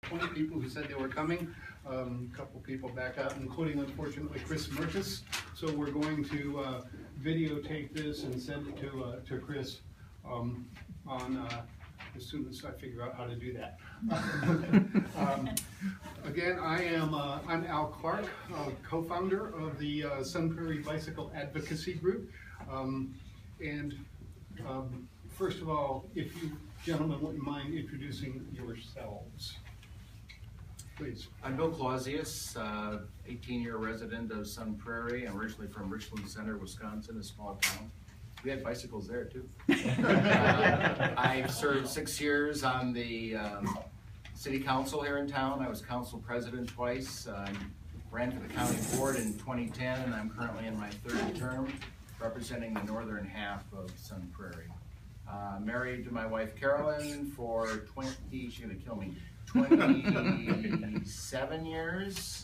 20 people who said they were coming. A couple people back out, including, unfortunately, Chris Mertis. So we're going to videotape this and send it to Chris as soon as I figure out how to do that. Again, I'm Al Clark, co-founder of the Sun Prairie Bicycle Advocacy Group. First of all, if you gentlemen wouldn't mind introducing yourselves, please. I'm Bill Clausius, 18-year resident of Sun Prairie. I'm originally from Richland Center, Wisconsin, a small town. We had bicycles there too. I served 6 years on the city council here in town. I was council president twice. Ran for the county board in 2010, and I'm currently in my third term representing the northern half of Sun Prairie. Married to my wife Carolyn for 27 years.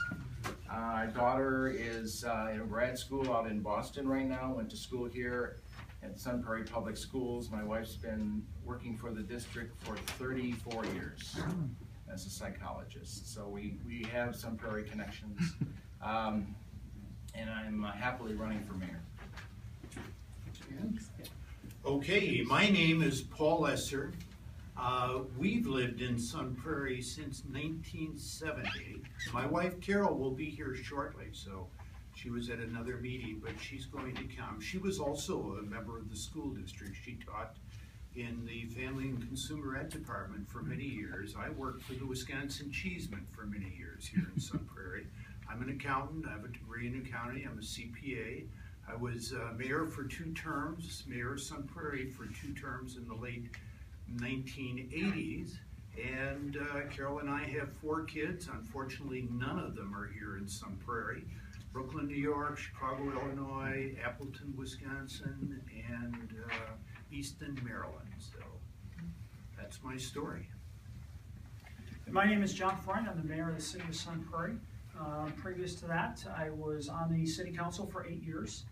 Our daughter is in grad school out in Boston right now, went to school here at Sun Prairie Public Schools. My wife's been working for the district for 34 years as a psychologist. So we have Sun Prairie connections. And I'm happily running for mayor. Okay, my name is Paul Esser. We've lived in Sun Prairie since 1970. My wife Carol will be here shortly, so she was at another meeting, but she's going to come. She was also a member of the school district. She taught in the Family and Consumer Ed Department for many years. I worked for the Wisconsin Cheeseman for many years here in Sun Prairie. I'm an accountant. I have a degree in accounting. I'm a CPA. I was mayor for 2 terms, mayor of Sun Prairie for 2 terms in the late 1980s. And Carol and I have 4 kids. Unfortunately, none of them are here in Sun Prairie. Brooklyn, New York, Chicago, Illinois, Appleton, Wisconsin, and Easton, Maryland. So that's my story. My name is John Freund. I'm the mayor of the city of Sun Prairie. Previous to that, I was on the city council for 8 years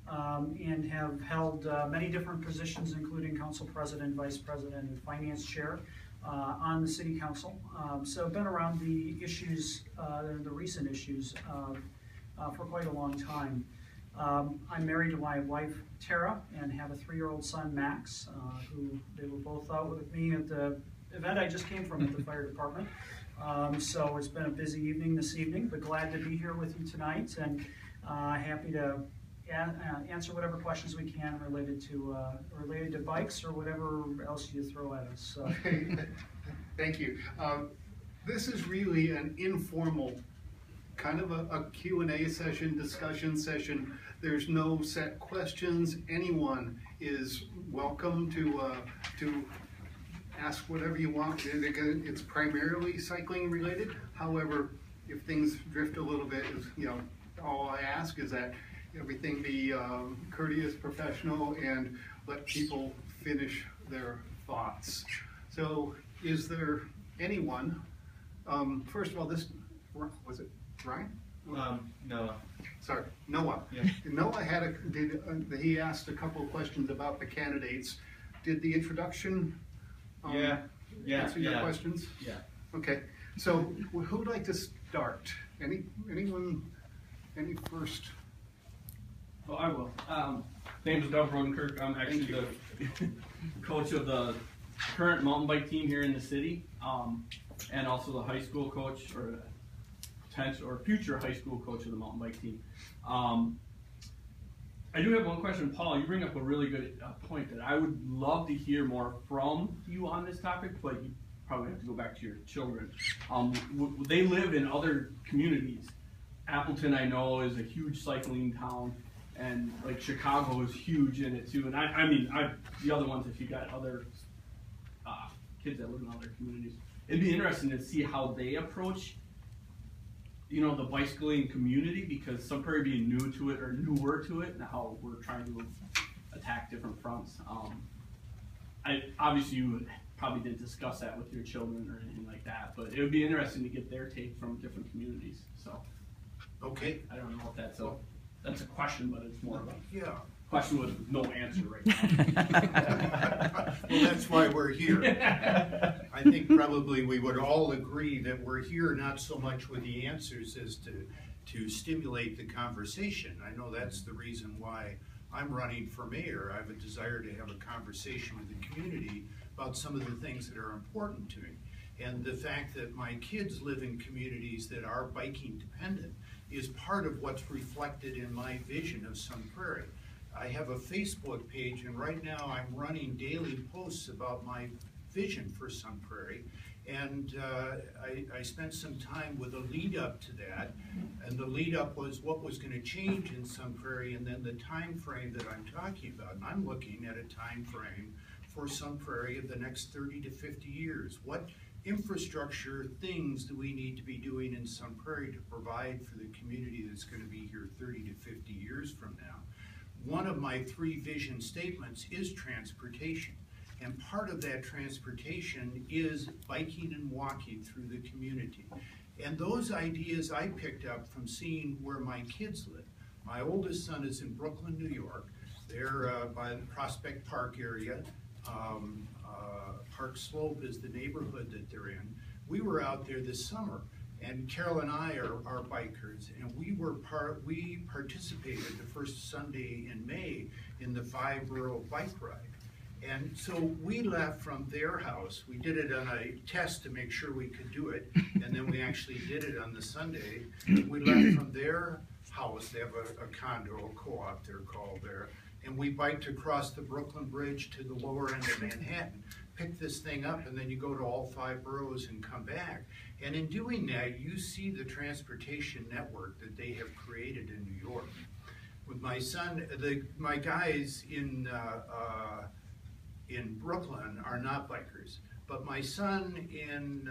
and have held many different positions, including council president, vice president, and finance chair on the city council. So I've been around the issues, the recent issues, for quite a long time. I'm married to my wife, Tara, and have a 3-year-old son, Max, who they were both out with me at the event I just came from at the fire department. So it's been a busy evening this evening, but glad to be here with you tonight, and happy to answer whatever questions we can related to bikes or whatever else you throw at us. So. Thank you. This is really an informal kind of a Q&A session, discussion session. There's no set questions. Anyone is welcome to ask whatever you want. It's primarily cycling related. However, if things drift a little bit, all I ask is that everything be courteous, professional, and let people finish their thoughts. So, is there anyone? First of all, was it Ryan? Noah. Sorry, Noah. Yeah. Noah he asked a couple of questions about the candidates. Did the introduction answer your questions? Yeah. Okay. So who'd like to start? Anyone? Any first? Well, I will. Name is Doug Rodenkirk. I'm actually the coach of the current mountain bike team here in the city, and also the high school coach or future high school coach of the mountain bike team. I do have one question, Paul. You bring up a really good point that I would love to hear more from you on this topic, but you probably have to go back to your children. They live in other communities. Appleton, I know, is a huge cycling town, and like Chicago is huge in it too. And the other ones, if you got other kids that live in other communities, it'd be interesting to see how they approach the bicycling community, because Sun Prairie being new to it or newer to it, and how we're trying to attack different fronts. Obviously you probably didn't discuss that with your children or anything like that, but it would be interesting to get their take from different communities. So, okay. I don't know if that's a question, but it's more about. Yeah. question with no answer right now. Well, that's why we're here. I think probably we would all agree that we're here not so much with the answers as to stimulate the conversation. I know that's the reason why I'm running for mayor. I have a desire to have a conversation with the community about some of the things that are important to me. And the fact that my kids live in communities that are biking dependent is part of what's reflected in my vision of Sun Prairie. I have a Facebook page, and right now I'm running daily posts about my vision for Sun Prairie. And I spent some time with a lead up to that, and the lead up was what was going to change in Sun Prairie, and then the time frame that I'm talking about. And I'm looking at a time frame for Sun Prairie of the next 30 to 50 years. What infrastructure things do we need to be doing in Sun Prairie to provide for the community that's going to be here 30 to 50 years from now? One of my 3 vision statements is transportation. And part of that transportation is biking and walking through the community. And those ideas I picked up from seeing where my kids live. My oldest son is in Brooklyn, New York. They're by the Prospect Park area. Park Slope is the neighborhood that they're in. We were out there this summer, and Carol and I are bikers, and we participated the first Sunday in May in the 5-borough bike ride. And so we left from their house. We did it on a test to make sure we could do it, and then we actually did it on the Sunday. We left from their house. They have a condo, a co-op they're called there, and we biked across the Brooklyn Bridge to the lower end of Manhattan, pick this thing up, and then you go to all 5 boroughs and come back. And in doing that, you see the transportation network that they have created in New York. With my son, my guys in Brooklyn are not bikers, but my son in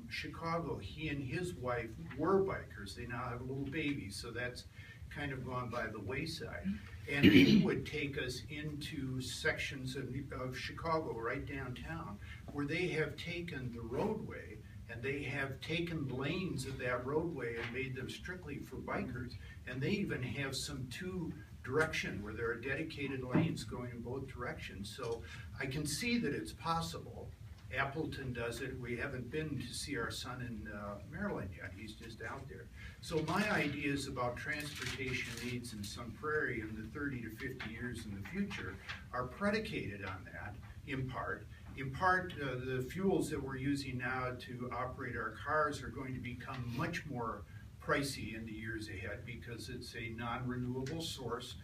Chicago, he and his wife were bikers. They now have a little baby, so that's kind of gone by the wayside. And he would take us into sections of Chicago, right downtown, where they have taken the roadway and they have taken lanes of that roadway and made them strictly for bikers. And they even have some 2-direction where there are dedicated lanes going in both directions. So I can see that it's possible. Appleton does it. We haven't been to see our son in Maryland yet. He's just out there. So my ideas about transportation needs in Sun Prairie in the 30 to 50 years in the future are predicated on that, in part. In part, the fuels that we're using now to operate our cars are going to become much more pricey in the years ahead because it's a non-renewable source.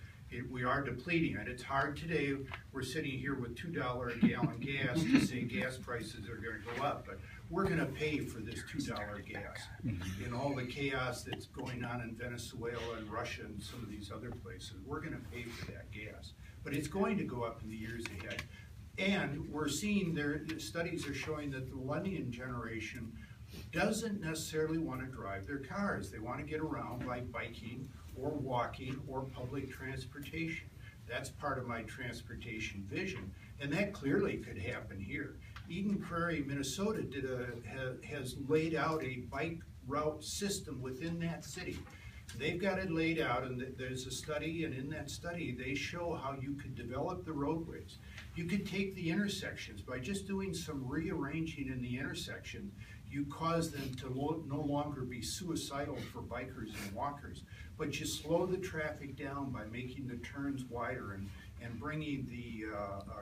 We are depleting it. It's hard today. We're sitting here with $2 a gallon gas to say gas prices are going to go up, but we're going to pay for this $2 gas. In all the chaos that's going on in Venezuela and Russia and some of these other places, we're going to pay for that gas. But it's going to go up in the years ahead. And we're seeing studies are showing that the millennial generation doesn't necessarily want to drive their cars. They want to get around by biking or walking or public transportation. That's part of my transportation vision, and that clearly could happen here. Eden Prairie, Minnesota has laid out a bike route system within that city. They've got it laid out, and there's a study, and in that study they show how you could develop the roadways. You could take the intersections by just doing some rearranging in the intersection. You cause them to no longer be suicidal for bikers and walkers, but you slow the traffic down by making the turns wider and bringing the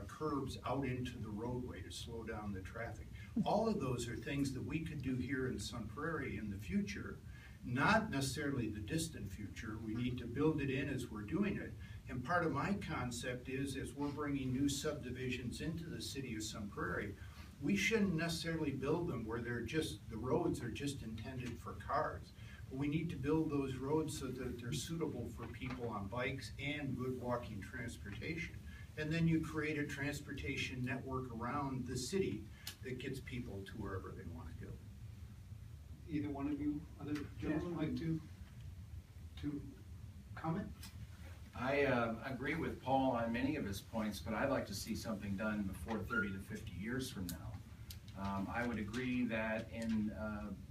curbs out into the roadway to slow down the traffic. All of those are things that we could do here in Sun Prairie in the future, not necessarily the distant future. We need to build it in as we're doing it. And part of my concept is, as we're bringing new subdivisions into the city of Sun Prairie, we shouldn't necessarily build them where the roads are just intended for cars. But we need to build those roads so that they're suitable for people on bikes and good walking transportation. And then you create a transportation network around the city that gets people to wherever they want to go. Either one of you, other gentlemen, like to comment? I agree with Paul on many of his points, but I'd like to see something done before 30 to 50 years from now. I would agree that in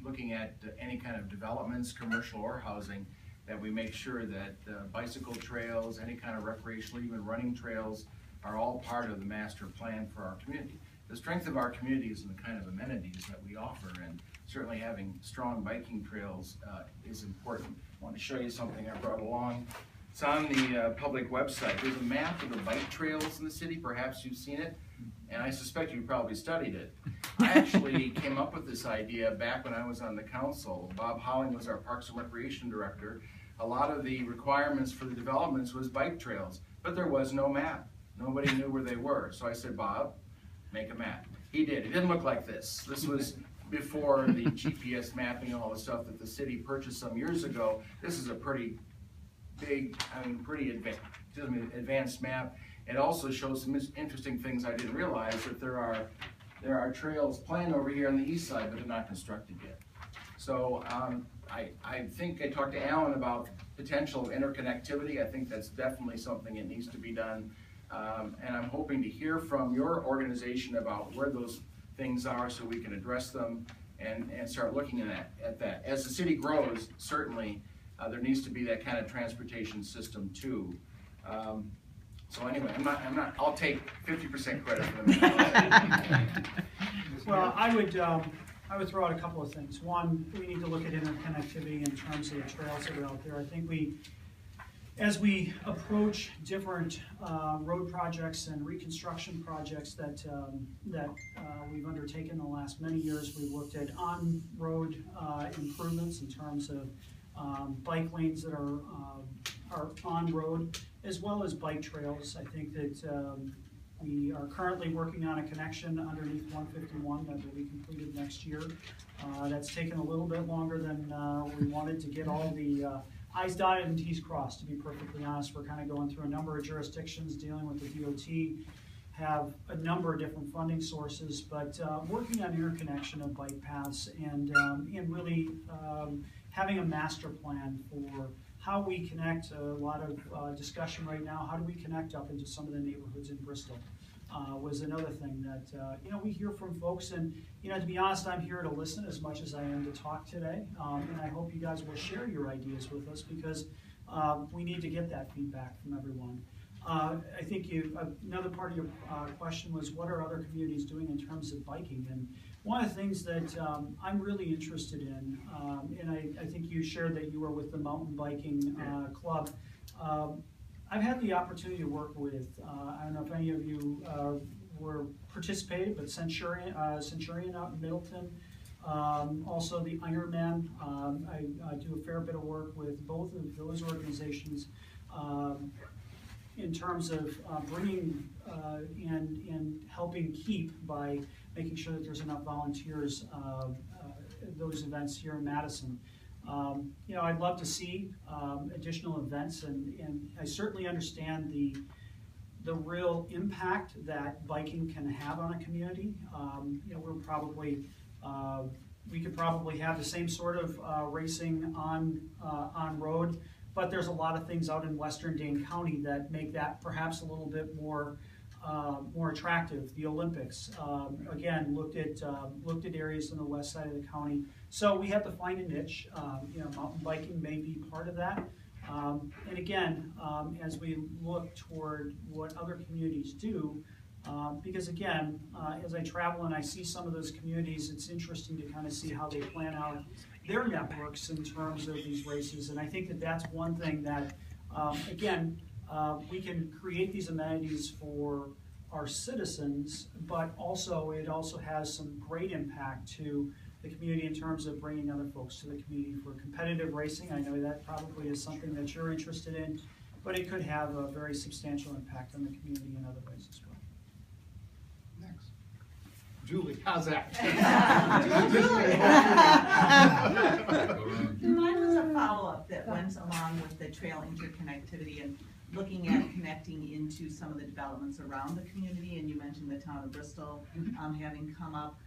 looking at any kind of developments, commercial or housing, that we make sure that bicycle trails, any kind of recreational, even running trails, are all part of the master plan for our community. The strength of our community is in the kind of amenities that we offer, and certainly having strong biking trails is important. I want to show you something I brought along. It's on the public website. There's a map of the bike trails in the city. Perhaps you've seen it, and I suspect you probably studied it. I actually came up with this idea back when I was on the council. Bob Holling was our Parks and Recreation Director. A lot of the requirements for the developments was bike trails, but there was no map. Nobody knew where they were. So I said, Bob, make a map. He did. It didn't look like this. This was before the GPS mapping and all the stuff that the city purchased some years ago. This is a pretty big, pretty advanced map. It also shows some interesting things I didn't realize, that there are trails planned over here on the east side, but they're not constructed yet. So I think I talked to Alan about potential interconnectivity. I think that's definitely something that needs to be done. And I'm hoping to hear from your organization about where those things are so we can address them and start looking at that. As the city grows, certainly there needs to be that kind of transportation system too. So anyway, I'll take 50% credit for them. Well, I would throw out a couple of things. One, we need to look at interconnectivity in terms of the trails that are out there. I think as we approach different road projects and reconstruction projects that we've undertaken in the last many years, we've looked at on-road improvements in terms of bike lanes that are on road, as well as bike trails. I think that we are currently working on a connection underneath 151 that will be completed next year. That's taken a little bit longer than we wanted to get all the I's dotted and T's crossed, to be perfectly honest. We're kind of going through a number of jurisdictions, dealing with the DOT, have a number of different funding sources, but working on interconnection of bike paths and really having a master plan for how we connect. A lot of discussion right now, how do we connect up into some of the neighborhoods in Bristol? Was another thing that we hear from folks, and to be honest, I'm here to listen as much as I am to talk today, and I hope you guys will share your ideas with us, because we need to get that feedback from everyone. I think another part of your question was, what are other communities doing in terms of biking? And one of the things that I'm really interested in, and I think you shared that you were with the mountain biking club. I've had the opportunity to work with, I don't know if any of you participated, but Centurion out in Middleton, also the Ironman. I do a fair bit of work with both of those organizations in terms of bringing and helping keep by making sure that there's enough volunteers those events here in Madison. I'd love to see additional events, and I certainly understand the real impact that biking can have on a community. We could probably have the same sort of racing on road, but there's a lot of things out in Western Dane County that make that perhaps a little bit more attractive. The Olympics, again, looked at areas on the west side of the county. So we have to find a niche. Mountain biking may be part of that. And again, as we look toward what other communities do, because again, as I travel and I see some of those communities, it's interesting to kind of see how they plan out their networks in terms of these races. And I think that that's one thing that, again, we can create these amenities for our citizens, but also it also has some great impact to the community in terms of bringing other folks to the community for competitive racing. I know that probably is something that you're interested in, but it could have a very substantial impact on the community in other ways as well. Next. Julie, how's that? Mine was a follow-up that went along with the trail interconnectivity and looking at connecting into some of the developments around the community, and you mentioned the town of Bristol having come up.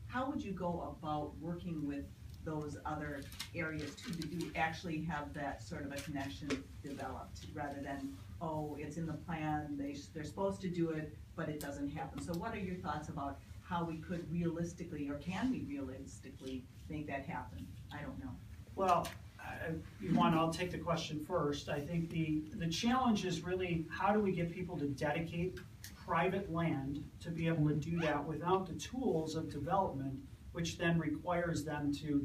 How would you go about working with those other areas too? Did you actually have that sort of a connection developed rather than, oh, it's in the plan, they're supposed to do it, but it doesn't happen? So what are your thoughts about how we could realistically, or can we realistically make that happen? I don't know. Well, you want, I'll take the question first. I think the challenge is really, how do we get people to dedicate private land to be able to do that without the tools of development, which then requires them to